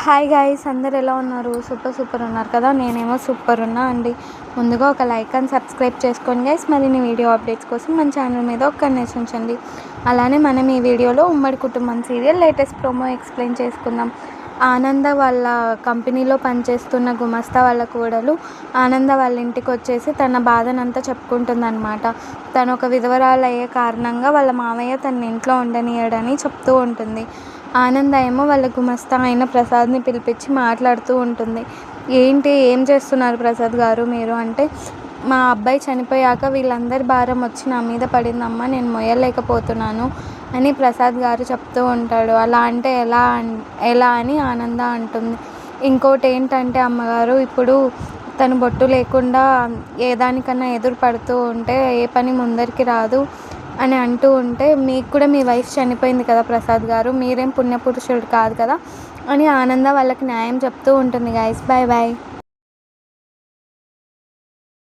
Hi guys, అందరు ఎలా ఉన్నారు? సూపర్ ఉన్నారు కదా. నేనేమో సూపర్ ఉన్నా అండి. ముందుగా ఒక లైక్ అండ్ సబ్స్క్రైబ్ చేసుకోండి గైస్. మరిన్ని వీడియో అప్డేట్స్ కోసం మన ఛానల్ మీద ఒక కన్నేసి ఉంచండి. అలానే మనం ఈ వీడియోలో ఉమ్మడి కుటుంబం సీరియల్ లేటెస్ట్ ప్రోమో ఎక్స్ప్లెయిన్ చేసుకుందాం. ఆనంద వాళ్ళ కంపెనీలో పనిచేస్తున్న గుమస్తా వాళ్ళ కోడలు ఆనంద వాళ్ళ ఇంటికి వచ్చేసి తన బాధనంతా చెప్పుకుంటుందన్నమాట. తను ఒక విధవరాలు అయ్యే కారణంగా వాళ్ళ మామయ్య తన ఇంట్లో ఉండనీయడని చెప్తూ ఉంటుంది. ఆనంద ఏమో వాళ్ళ గుమస్తా అయిన ప్రసాద్ని పిలిపించి మాట్లాడుతూ ఉంటుంది. ఏం చేస్తున్నారు ప్రసాద్ గారు మీరు అంటే, మా అబ్బాయి చనిపోయాక వీళ్ళందరి భారం వచ్చి నా మీద పడిందమ్మా, నేను మొయ్యలేకపోతున్నాను అని ప్రసాద్ గారు చెప్తూ ఉంటాడు. అలా అంటే ఎలా అని ఆనంద అంటుంది. ఇంకోటి ఏంటంటే అమ్మగారు, ఇప్పుడు తను బొట్టు లేకుండా ఏ దానికన్నా ఎదురు పడుతూ ఉంటే ఏ పని ముందరికి రాదు అని అంటూ ఉంటే, మీకు కూడా మీ వైఫ్ చనిపోయింది కదా ప్రసాద్ గారు, మీరేం పుణ్యపురుషుడు కాదు కదా అని ఆనంద వాళ్ళకి న్యాయం చెప్తూ ఉంటుంది. Guys, bye bye.